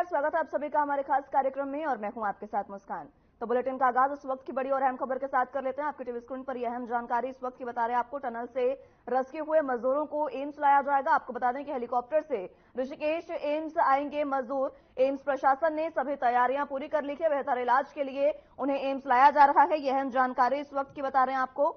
स्वागत है आप सभी का हमारे खास कार्यक्रम में और मैं हूं आपके साथ मुस्कान। तो बुलेटिन का आगाज इस वक्त की बड़ी और अहम खबर के साथ कर लेते हैं। आपकी टीवी स्क्रीन पर यह अहम जानकारी इस वक्त की बता रहे हैं आपको। टनल से रेस्क्यू हुए मजदूरों को एम्स लाया जाएगा। आपको बता दें कि हेलीकॉप्टर से ऋषिकेश एम्स आएंगे मजदूर। एम्स प्रशासन ने सभी तैयारियां पूरी कर ली है। बेहतर इलाज के लिए उन्हें एम्स लाया जा रहा है। यह अहम जानकारी इस वक्त की बता रहे हैं आपको।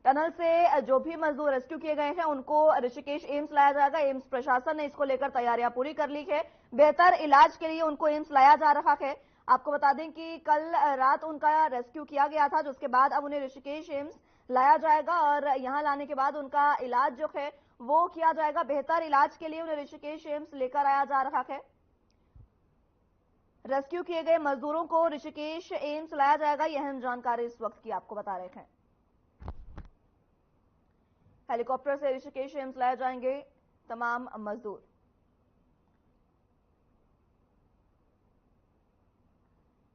टनल से जो भी मजदूर रेस्क्यू किए गए हैं उनको ऋषिकेश एम्स लाया जाएगा। एम्स प्रशासन ने इसको लेकर तैयारियां पूरी कर ली है। बेहतर इलाज के लिए उनको एम्स लाया जा रहा है। आपको बता दें कि कल रात उनका रेस्क्यू किया गया था, जिसके बाद अब उन्हें ऋषिकेश एम्स लाया जाएगा और यहां लाने के बाद उनका इलाज जो है वो किया जाएगा। बेहतर इलाज के लिए उन्हें ऋषिकेश एम्स लेकर आया जा रहा है। रेस्क्यू किए गए मजदूरों को ऋषिकेश एम्स लाया जाएगा। यह जानकारी इस वक्त की आपको बता रहे हैं। हेलीकॉप्टर से ऋषिकेश एम्स लाए जाएंगे तमाम मजदूर।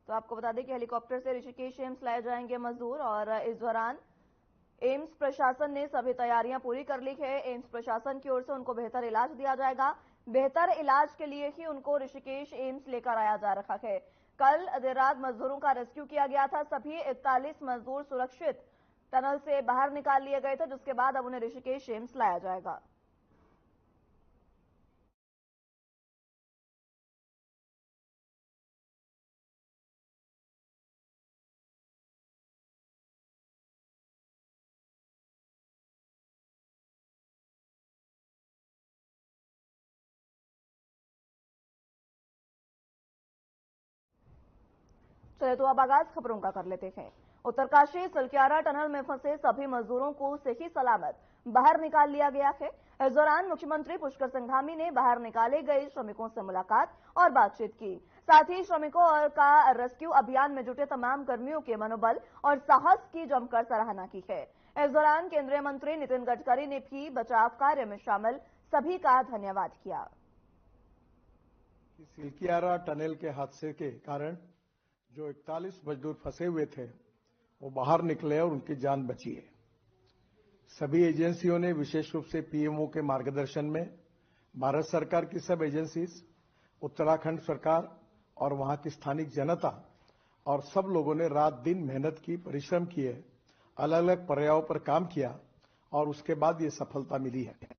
तो आपको बता दें कि हेलीकॉप्टर से ऋषिकेश एम्स लाए जाएंगे मजदूर और इस दौरान एम्स प्रशासन ने सभी तैयारियां पूरी कर ली है। एम्स प्रशासन की ओर से उनको बेहतर इलाज दिया जाएगा। बेहतर इलाज के लिए ही उनको ऋषिकेश एम्स लेकर आया जा रहा है। कल देर रात मजदूरों का रेस्क्यू किया गया था। सभी 41 मजदूर सुरक्षित टनल से बाहर निकाल लिए गए थे, जिसके बाद अब उन्हें ऋषिकेश एम्स लाया जाएगा। चलिए तो अब आगाज खबरों का कर लेते हैं। उत्तरकाशी सलक्यारा टनल में फंसे सभी मजदूरों को सही सलामत बाहर निकाल लिया गया है। इस दौरान मुख्यमंत्री पुष्कर सिंह धामी ने बाहर निकाले गए श्रमिकों से मुलाकात और बातचीत की। साथ ही श्रमिकों का रेस्क्यू अभियान में जुटे तमाम कर्मियों के मनोबल और साहस की जमकर सराहना की है। इस दौरान केंद्रीय मंत्री नितिन गडकरी ने भी बचाव कार्य में शामिल सभी का धन्यवाद किया। सिलकियारा टनल के हादसे के कारण जो 41 मजदूर फंसे हुए थे वो बाहर निकले और उनकी जान बची है। सभी एजेंसियों ने विशेष रूप से पीएमओ के मार्गदर्शन में भारत सरकार की सब एजेंसीज, उत्तराखंड सरकार और वहां की स्थानिक जनता और सब लोगों ने रात दिन मेहनत की, परिश्रम किए, अलग अलग पर्यायों पर काम किया और उसके बाद ये सफलता मिली है।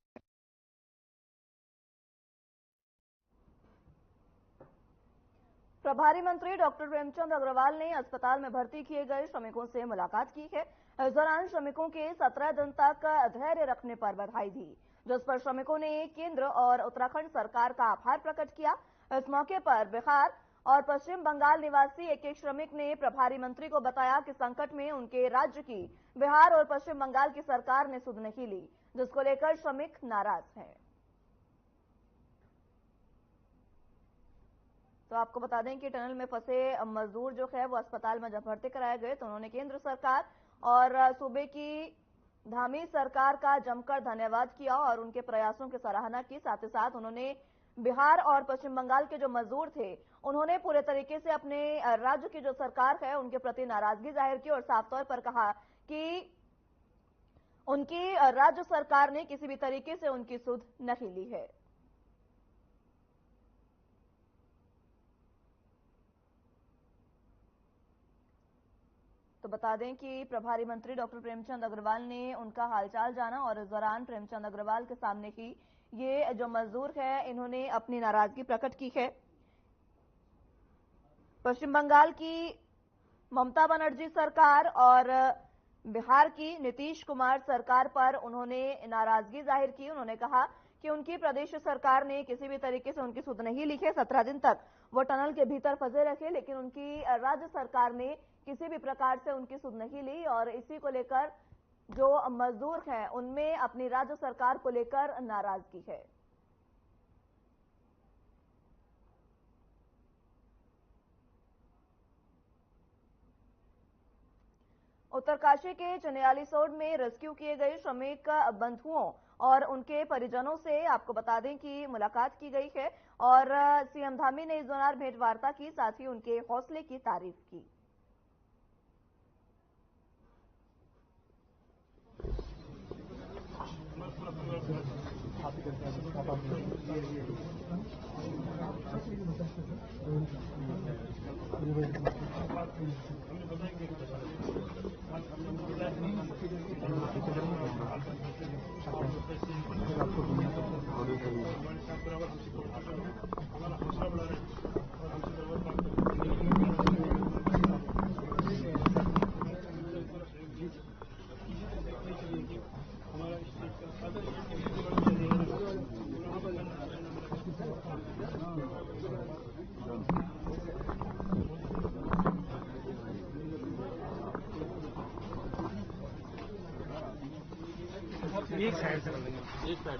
प्रभारी मंत्री डॉक्टर प्रेमचंद अग्रवाल ने अस्पताल में भर्ती किए गए श्रमिकों से मुलाकात की है। इस दौरान श्रमिकों के 17 दिन तक धैर्य रखने पर बधाई दी, जिस पर श्रमिकों ने केंद्र और उत्तराखंड सरकार का आभार प्रकट किया। इस मौके पर बिहार और पश्चिम बंगाल निवासी एक श्रमिक ने प्रभारी मंत्री को बताया कि संकट में उनके राज्य की बिहार और पश्चिम बंगाल की सरकार ने सुध नहीं ली, जिसको लेकर श्रमिक नाराज हैं। तो आपको बता दें कि टनल में फंसे मजदूर जो है वो अस्पताल में जब भर्ती कराए गए तो उन्होंने केंद्र सरकार और सूबे की धामी सरकार का जमकर धन्यवाद किया और उनके प्रयासों की सराहना की। साथ ही साथ उन्होंने बिहार और पश्चिम बंगाल के जो मजदूर थे उन्होंने पूरे तरीके से अपने राज्य की जो सरकार है उनके प्रति नाराजगी जाहिर की और साफ तौर पर कहा कि उनकी राज्य सरकार ने किसी भी तरीके से उनकी सुध नहीं ली है। तो बता दें कि प्रभारी मंत्री डॉक्टर प्रेमचंद अग्रवाल ने उनका हालचाल जाना और इस दौरान प्रेमचंद अग्रवाल के सामने ही ये जो मजदूर है इन्होंने अपनी नाराजगी प्रकट की है। पश्चिम बंगाल की ममता बनर्जी सरकार और बिहार की नीतीश कुमार सरकार पर उन्होंने नाराजगी जाहिर की। उन्होंने कहा कि उनकी प्रदेश सरकार ने किसी भी तरीके से उनकी सुध नहीं ली है। 17 दिन तक वो टनल के भीतर फंसे रखे, लेकिन उनकी राज्य सरकार ने किसी भी प्रकार से उनकी सुध नहीं ली और इसी को लेकर जो मजदूर हैं उनमें अपनी राज्य सरकार को लेकर नाराजगी है। उत्तरकाशी के चनियालीसोड में रेस्क्यू किए गए श्रमिक बंधुओं और उनके परिजनों से आपको बता दें कि मुलाकात की गई है और सीएम धामी ने इस दौरान भेंट वार्ता की, साथ ही उनके हौसले की तारीफ की। एक साइड से एक साइड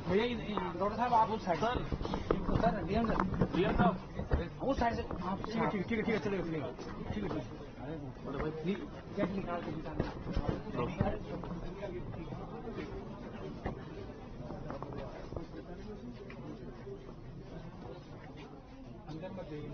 भैया डॉक्टर साहब आप उस साइड सर डीएम साहब उस साइड से आप ठीक है चलेगा ठीक है अरे भाई कैश निकाल के अंदर मत जाइए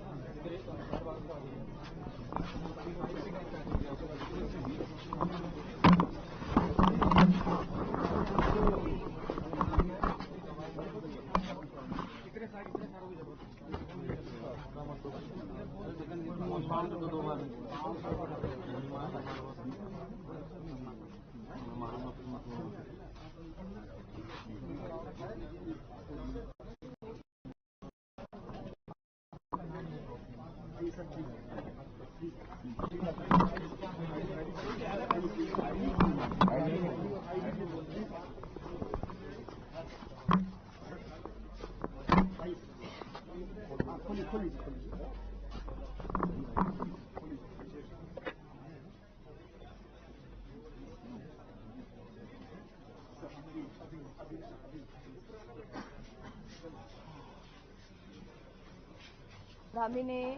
धामी ने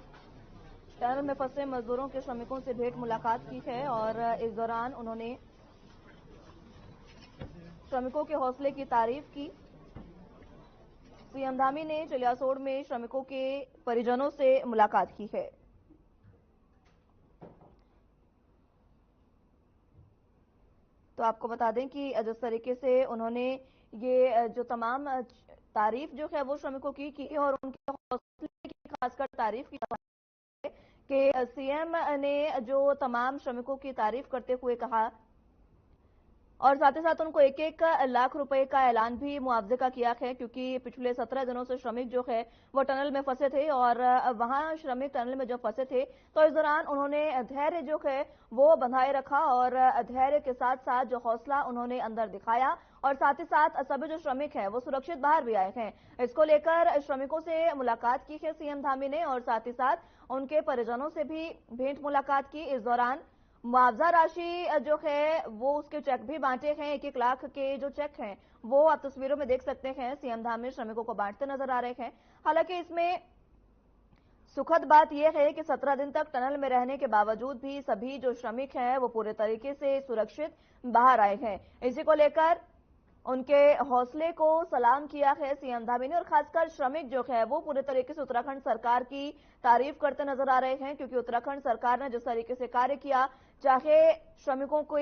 टनल में फंसे मजदूरों के श्रमिकों से भेंट मुलाकात की है और इस दौरान उन्होंने श्रमिकों के हौसले की तारीफ की। सीएम धामी ने चिलियासोड़ में श्रमिकों के परिजनों से मुलाकात की है। तो आपको बता दें कि जिस तरीके से उन्होंने ये जो तमाम तारीफ जो है वो श्रमिकों की और उनके हौसले की खासकर तारीफ की कि सीएम ने जो तमाम श्रमिकों की तारीफ करते हुए कहा और साथ ही साथ उनको 1-1 लाख रुपए का ऐलान भी मुआवजे का किया है, क्योंकि पिछले 17 दिनों से श्रमिक जो है वो टनल में फंसे थे और वहां श्रमिक टनल में जब फंसे थे तो इस दौरान उन्होंने धैर्य जो है वो बंधाए रखा और धैर्य के साथ साथ जो हौसला उन्होंने अंदर दिखाया और साथ ही साथ सभी जो श्रमिक हैं वो सुरक्षित बाहर भी आए हैं। इसको लेकर श्रमिकों से मुलाकात की है सीएम धामी ने और साथ ही साथ उनके परिजनों से भी भेंट मुलाकात की। इस दौरान मुआवजा राशि जो है वो उसके चेक भी बांटे हैं। 1-1 लाख के जो चेक हैं वो आप तस्वीरों में देख सकते हैं। सीएम धामी श्रमिकों को बांटते नजर आ रहे हैं। हालांकि इसमें सुखद बात यह है कि 17 दिन तक टनल में रहने के बावजूद भी सभी जो श्रमिक हैं वो पूरे तरीके से सुरक्षित बाहर आए हैं। इसी को लेकर उनके हौसले को सलाम किया है सीएम धामी ने और खासकर श्रमिक जो है वो पूरे तरीके से उत्तराखंड सरकार की तारीफ करते नजर आ रहे हैं, क्योंकि उत्तराखंड सरकार ने जिस तरीके से कार्य किया, चाहे श्रमिकों को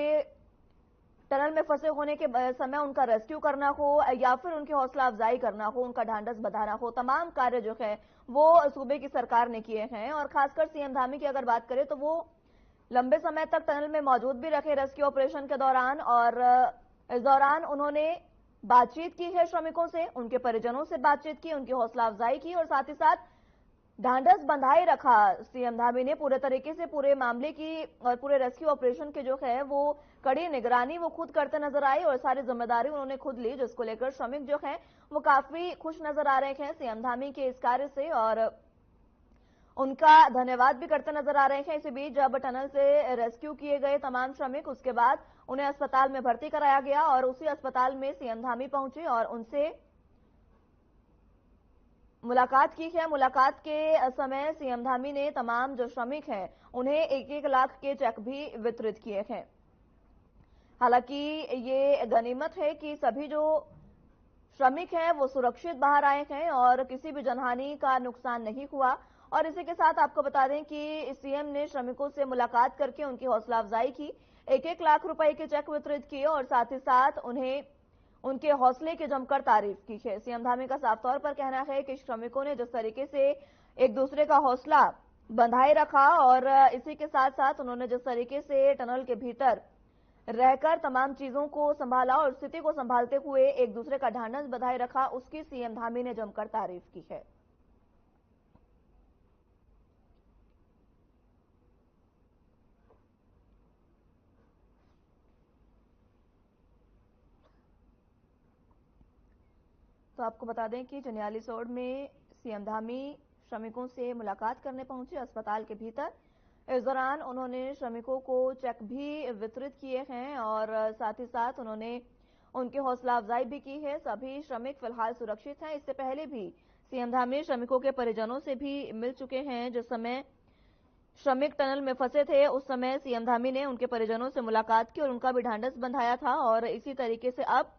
टनल में फंसे होने के समय उनका रेस्क्यू करना हो या फिर उनकी हौसला अफजाई करना हो, उनका ढांढस बढ़ाना हो, तमाम कार्य जो है वो सूबे की सरकार ने किए हैं। और खासकर सीएम धामी की अगर बात करें तो वो लंबे समय तक टनल में मौजूद भी रखे रेस्क्यू ऑपरेशन के दौरान और इस दौरान उन्होंने बातचीत की है श्रमिकों से, उनके परिजनों से बातचीत की, उनकी हौसला अफजाई की और साथ ही साथ ढांढस बंधाए रखा। सीएम धामी ने पूरे तरीके से पूरे मामले की और पूरे रेस्क्यू ऑपरेशन के जो है वो कड़ी निगरानी वो खुद करते नजर आए और सारी जिम्मेदारी उन्होंने खुद ली, जिसको लेकर श्रमिक जो हैं वो काफी खुश नजर आ रहे हैं सीएम धामी के इस कार्य से और उनका धन्यवाद भी करते नजर आ रहे हैं। इसी बीच जब टनल से रेस्क्यू किए गए तमाम श्रमिक, उसके बाद उन्हें अस्पताल में भर्ती कराया गया और उसी अस्पताल में सीएम धामी पहुंचे और उनसे मुलाकात की है। मुलाकात के समय सीएम धामी ने तमाम जो श्रमिक हैं उन्हें 1-1 लाख के चेक भी वितरित किए हैं। हालांकि ये गनीमत है कि सभी जो श्रमिक हैं वो सुरक्षित बाहर आए हैं और किसी भी जनहानि का नुकसान नहीं हुआ। और इसी के साथ आपको बता दें कि सीएम ने श्रमिकों से मुलाकात करके उनकी हौसला अफजाई की, 1-1 लाख रुपए के चेक वितरित किए और साथ ही साथ उन्हें उनके हौसले की जमकर तारीफ की है। सीएम धामी का साफ तौर पर कहना है कि श्रमिकों ने जिस तरीके से एक दूसरे का हौसला बंधाए रखा और इसी के साथ साथ उन्होंने जिस तरीके से टनल के भीतर रहकर तमाम चीजों को संभाला और स्थिति को संभालते हुए एक दूसरे का ढांढस बंधाए रखा, उसकी सीएम धामी ने जमकर तारीफ की है। तो आपको बता दें कि चनियालीसोड़ में सीएम धामी श्रमिकों से मुलाकात करने पहुंचे अस्पताल के भीतर। इस दौरान उन्होंने श्रमिकों को चेक भी वितरित किए हैं और साथ ही साथ उन्होंने उनकी हौसला अफजाई भी की है। सभी श्रमिक फिलहाल सुरक्षित हैं। इससे पहले भी सीएम धामी श्रमिकों के परिजनों से भी मिल चुके हैं। जिस समय श्रमिक टनल में फंसे थे उस समय सीएम धामी ने उनके परिजनों से मुलाकात की और उनका भी ढांढस बंधाया था और इसी तरीके से अब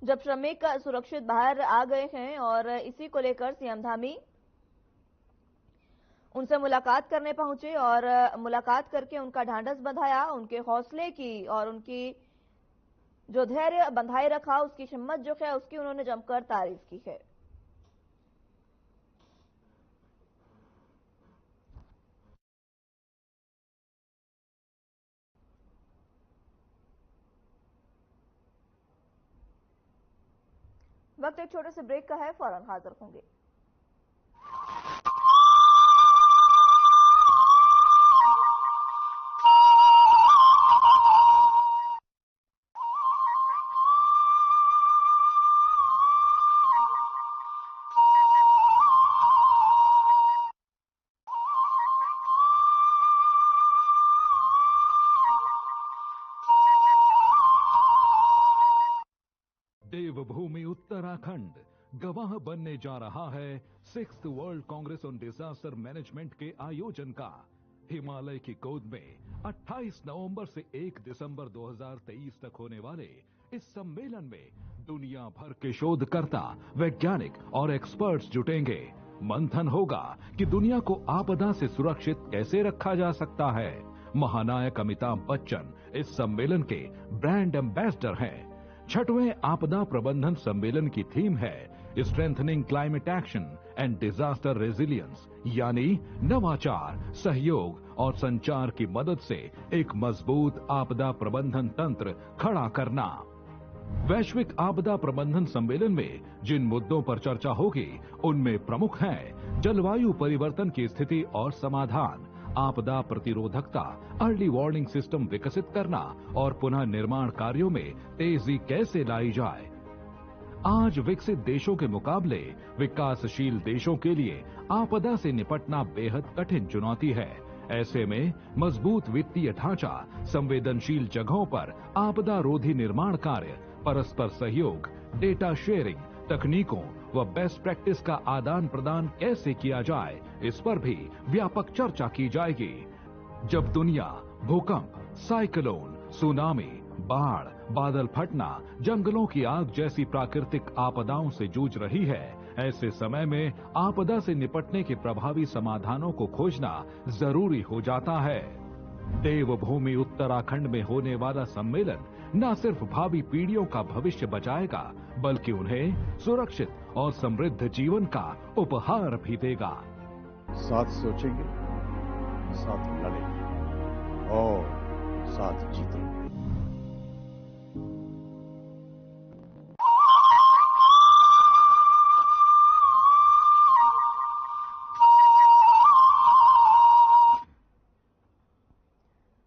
जब श्रमिक सुरक्षित बाहर आ गए हैं और इसी को लेकर सीएम धामी उनसे मुलाकात करने पहुंचे और मुलाकात करके उनका ढांढस बंधाया, उनके हौसले की और उनकी जो धैर्य बंधाए रखा, उसकी हिम्मत जो है उसकी उन्होंने जमकर तारीफ की है। वक्त एक छोटे से ब्रेक का है, फौरन हाजिर होंगे। देवभूमि उत्तराखंड गवाह बनने जा रहा है 6th world Congress on disaster management के आयोजन का। हिमालय की गोद में 28 नवंबर से 1 दिसंबर 2023 तक होने वाले इस सम्मेलन में दुनिया भर के शोधकर्ता, वैज्ञानिक और एक्सपर्ट्स जुटेंगे। मंथन होगा कि दुनिया को आपदा से सुरक्षित कैसे रखा जा सकता है। महानायक अमिताभ बच्चन इस सम्मेलन के ब्रांड एम्बेसडर हैं। 6वें आपदा प्रबंधन सम्मेलन की थीम है strengthening climate action and disaster resilience, यानी नवाचार, सहयोग और संचार की मदद से एक मजबूत आपदा प्रबंधन तंत्र खड़ा करना। वैश्विक आपदा प्रबंधन सम्मेलन में जिन मुद्दों पर चर्चा होगी उनमें प्रमुख हैं जलवायु परिवर्तन की स्थिति और समाधान, आपदा प्रतिरोधकता, अर्ली वार्निंग सिस्टम विकसित करना और पुनः निर्माण कार्यों में तेजी कैसे लाई जाए। आज विकसित देशों के मुकाबले विकासशील देशों के लिए आपदा से निपटना बेहद कठिन चुनौती है। ऐसे में मजबूत वित्तीय ढांचा, संवेदनशील जगहों पर आपदा रोधी निर्माण कार्य, परस्पर सहयोग, डेटा शेयरिंग, तकनीकों व बेस्ट प्रैक्टिस का आदान प्रदान कैसे किया जाए, इस पर भी व्यापक चर्चा की जाएगी। जब दुनिया भूकंप, साइक्लोन, सुनामी, बाढ़, बादल फटना, जंगलों की आग जैसी प्राकृतिक आपदाओं से जूझ रही है, ऐसे समय में आपदा से निपटने के प्रभावी समाधानों को खोजना जरूरी हो जाता है। देवभूमि उत्तराखंड में होने वाला सम्मेलन न सिर्फ भावी पीढ़ियों का भविष्य बचाएगा, बल्कि उन्हें सुरक्षित और समृद्ध जीवन का उपहार भी देगा। साथ सोचेंगे, साथ लड़ेंगे और साथ जीतेंगे।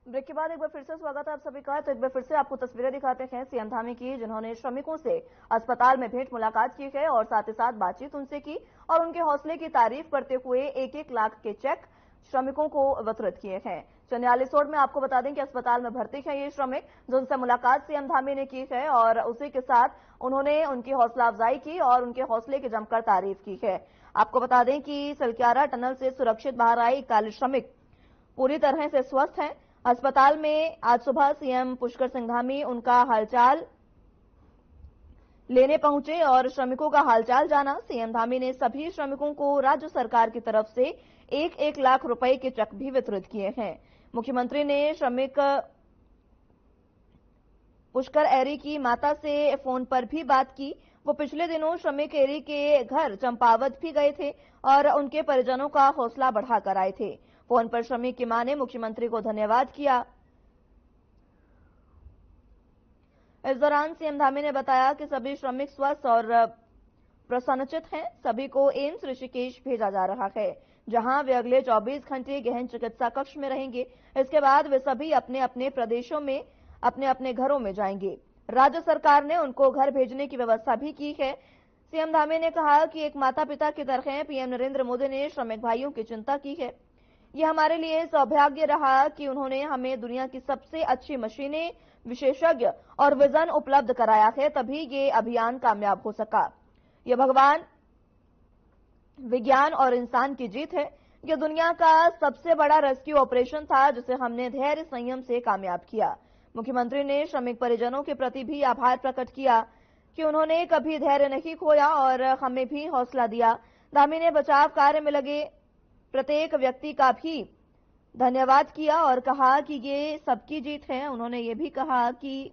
ब्रेक के बाद एक बार फिर से स्वागत है आप सभी का। तो एक बार फिर से आपको तस्वीरें दिखाते हैं सीएम धामी की, जिन्होंने श्रमिकों से अस्पताल में भेंट मुलाकात की है और साथ ही साथ बातचीत उनसे की और उनके हौसले की तारीफ करते हुए 1-1 लाख के चेक श्रमिकों को वितरित किए हैं। चनियालीसोड़ में आपको बता दें कि अस्पताल में भर्ती है ये श्रमिक, जिनसे मुलाकात सीएम धामी ने की है और उसी के साथ उन्होंने उनकी हौसला अफजाई की और उनके हौसले की जमकर तारीफ की है। आपको बता दें कि सलक्यारा टनल से सुरक्षित बाहर आए 41 श्रमिक पूरी तरह से स्वस्थ हैं। अस्पताल में आज सुबह सीएम पुष्कर सिंह धामी उनका हालचाल लेने पहुंचे और श्रमिकों का हालचाल जाना। सीएम धामी ने सभी श्रमिकों को राज्य सरकार की तरफ से 1-1 लाख रुपए के चेक भी वितरित किए हैं। मुख्यमंत्री ने श्रमिक पुष्कर एरी की माता से फोन पर भी बात की। वो पिछले दिनों श्रमिक एरी के घर चंपावत भी गए थे और उनके परिजनों का हौसला बढ़ाकर आए थे। फोन पर श्रमिक की मां ने मुख्यमंत्री को धन्यवाद किया। इस दौरान सीएम धामी ने बताया कि सभी श्रमिक स्वस्थ और प्रसन्नचित हैं। सभी को एम्स ऋषिकेश भेजा जा रहा है, जहां वे अगले 24 घंटे गहन चिकित्सा कक्ष में रहेंगे। इसके बाद वे सभी अपने अपने प्रदेशों में अपने अपने घरों में जाएंगे। राज्य सरकार ने उनको घर भेजने की व्यवस्था भी की है। सीएम धामी ने कहा कि एक माता पिता की तरह पीएम नरेंद्र मोदी ने श्रमिक भाइयों की चिंता की है। यह हमारे लिए सौभाग्य रहा कि उन्होंने हमें दुनिया की सबसे अच्छी मशीनें, विशेषज्ञ और विजन उपलब्ध कराया है, तभी ये अभियान कामयाब हो सका। यह भगवान, विज्ञान और इंसान की जीत है। यह दुनिया का सबसे बड़ा रेस्क्यू ऑपरेशन था, जिसे हमने धैर्य संयम से कामयाब किया। मुख्यमंत्री ने श्रमिक परिजनों के प्रति भी आभार प्रकट किया कि उन्होंने कभी धैर्य नहीं खोया और हमें भी हौसला दिया। धामी ने बचाव कार्य में लगे प्रत्येक व्यक्ति का भी धन्यवाद किया और कहा कि ये सबकी जीत है। उन्होंने ये भी कहा कि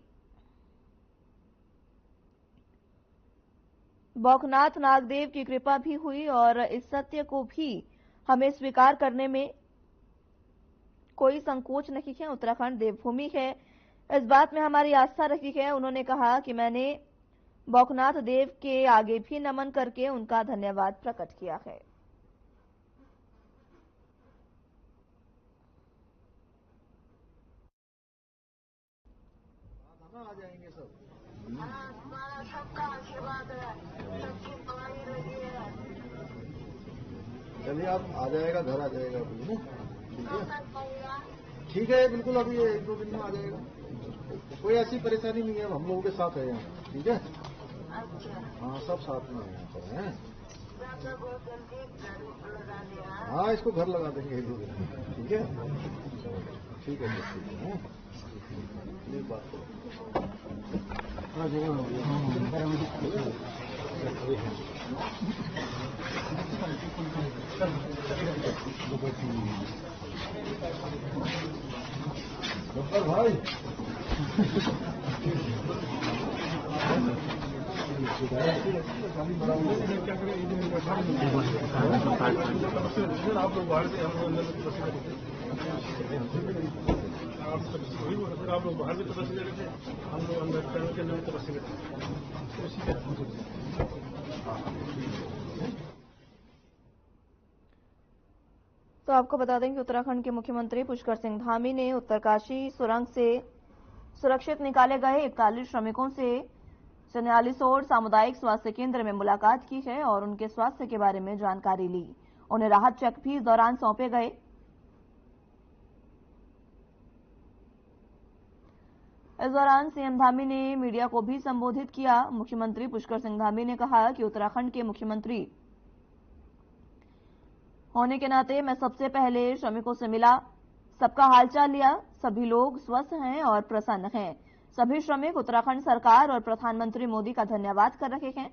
बौखनाथ नागदेव की कृपा भी हुई और इस सत्य को भी हमें स्वीकार करने में कोई संकोच नहीं है। उत्तराखंड देवभूमि है, इस बात में हमारी आस्था रही है। उन्होंने कहा कि मैंने बौखनाथ देव के आगे भी नमन करके उनका धन्यवाद प्रकट किया है। आ जाएंगे सब। सबका आशीर्वाद है, सबकी दवाई लगी है। चलिए आप आ जाएगा, घर आ जाएगा अभी ना। ठीक है, बिल्कुल अभी 1-2 दिन में आ जाएगा। कोई ऐसी परेशानी नहीं है, हम लोगों के साथ है यहाँ। ठीक है, हाँ सब साथ में है यहाँ पर हैं। हाँ इसको घर लगा देंगे 1-2 दिन में। ठीक है, ठीक है, ठीक है। ये बात डॉक्टर भाई आप लोग बाहर से आप लोग बाहर भी तपस्या कर रहे थे, हम लोग अंदर के अंदर भी तपस्या करते तो आपको बता दें कि उत्तराखंड के मुख्यमंत्री पुष्कर सिंह धामी ने उत्तरकाशी सुरंग से सुरक्षित निकाले गए 41 श्रमिकों से चन्यालीसोड़ सामुदायिक स्वास्थ्य केंद्र में मुलाकात की है और उनके स्वास्थ्य के बारे में जानकारी ली। उन्हें राहत चेक भी इस दौरान सौंपे गए। इस दौरान सीएम धामी ने मीडिया को भी संबोधित किया। मुख्यमंत्री पुष्कर सिंह धामी ने कहा कि उत्तराखंड के मुख्यमंत्री होने के नाते मैं सबसे पहले श्रमिकों से मिला, सबका हालचाल लिया। सभी लोग स्वस्थ हैं और प्रसन्न हैं। सभी श्रमिक उत्तराखंड सरकार और प्रधानमंत्री मोदी का धन्यवाद कर रहे हैं।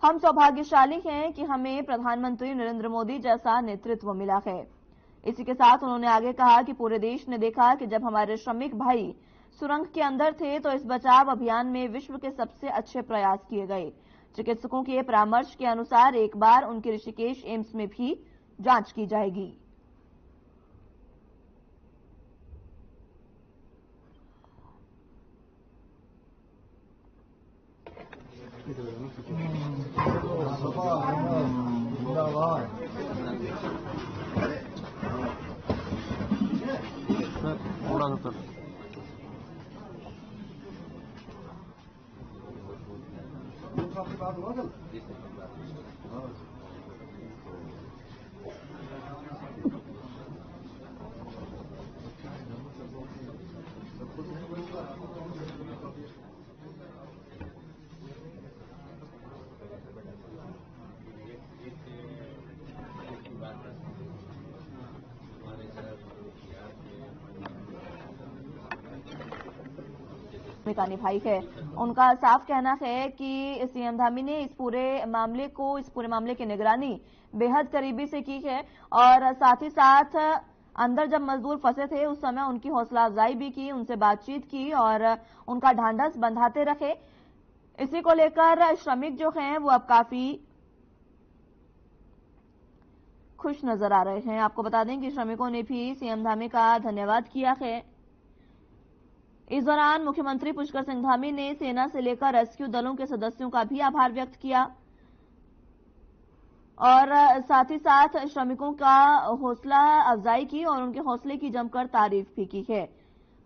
हम सौभाग्यशाली हैं कि हमें प्रधानमंत्री नरेंद्र मोदी जैसा नेतृत्व मिला है। इसी के साथ उन्होंने आगे कहा कि पूरे देश ने देखा कि जब हमारे श्रमिक भाई सुरंग के अंदर थे तो इस बचाव अभियान में विश्व के सबसे अच्छे प्रयास किए गए। चिकित्सकों के परामर्श के अनुसार एक बार उनके ऋषिकेश एम्स में भी जांच की जाएगी। भूमिका निभाई है। उनका साफ कहना है कि सीएम धामी ने इस पूरे मामले की निगरानी बेहद करीबी से की है और साथ ही साथ अंदर जब मजदूर फंसे थे उस समय उनकी हौसला अफजाई भी की, उनसे बातचीत की और उनका ढांढस बंधाते रखे। इसी को लेकर श्रमिक जो हैं वो अब काफी खुश नजर आ रहे हैं। आपको बता दें कि श्रमिकों ने भी सीएम धामी का धन्यवाद किया है। इस दौरान मुख्यमंत्री पुष्कर सिंह धामी ने सेना से लेकर रेस्क्यू दलों के सदस्यों का भी आभार व्यक्त किया और साथ ही साथ श्रमिकों का हौसला अफजाई की और उनके हौसले की जमकर तारीफ भी की है।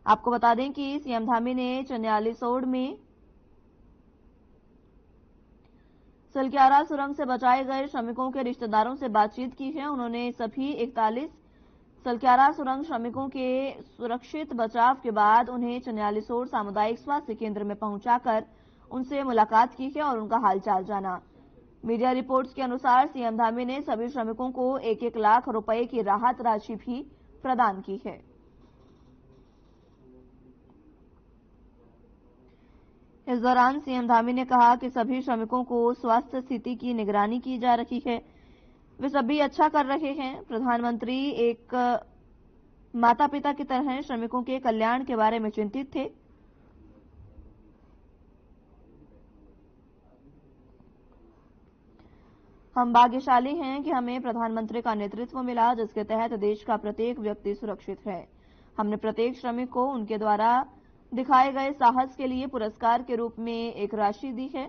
आपको बता दें कि सीएम धामी ने चन्यालीसोड़ में सलक्यारा सुरंग से बचाए गए श्रमिकों के रिश्तेदारों से बातचीत की है। उन्होंने सभी 41 सलक्यारा सुरंग श्रमिकों के सुरक्षित बचाव के बाद उन्हें चन्यालीसोड़ सामुदायिक स्वास्थ्य केंद्र में पहुंचाकर उनसे मुलाकात की है और उनका हालचाल जाना। मीडिया रिपोर्ट्स के अनुसार सीएम धामी ने सभी श्रमिकों को 1-1 लाख रुपए की राहत राशि भी प्रदान की है। इस दौरान सीएम धामी ने कहा कि सभी श्रमिकों को स्वास्थ्य स्थिति की निगरानी की जा रही है, वे सभी अच्छा कर रहे हैं। प्रधानमंत्री एक माता पिता की तरह श्रमिकों के कल्याण के बारे में चिंतित थे। हम भाग्यशाली हैं कि हमें प्रधानमंत्री का नेतृत्व मिला, जिसके तहत देश का प्रत्येक व्यक्ति सुरक्षित है। हमने प्रत्येक श्रमिक को उनके द्वारा दिखाए गए साहस के लिए पुरस्कार के रूप में एक राशि दी है।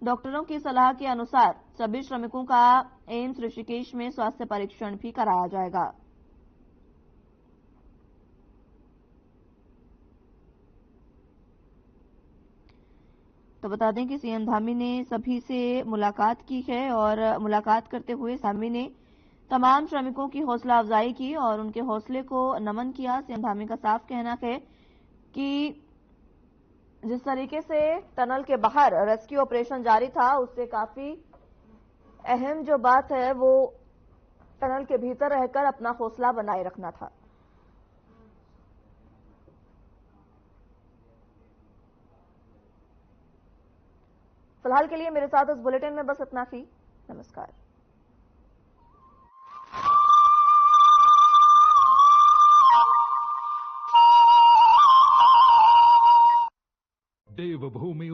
डॉक्टरों की सलाह के अनुसार सभी श्रमिकों का एम्स ऋषिकेश में स्वास्थ्य परीक्षण भी कराया जाएगा। तो बता दें कि सीएम धामी ने सभी से मुलाकात की है और मुलाकात करते हुए धामी ने तमाम श्रमिकों की हौसला अफजाई की और उनके हौसले को नमन किया। सीएम धामी का साफ कहना है कि जिस तरीके से टनल के बाहर रेस्क्यू ऑपरेशन जारी था, उससे काफी अहम जो बात है वो टनल के भीतर रहकर अपना हौसला बनाए रखना था। फिलहाल के लिए मेरे साथ इस बुलेटिन में बस इतना ही। नमस्कार।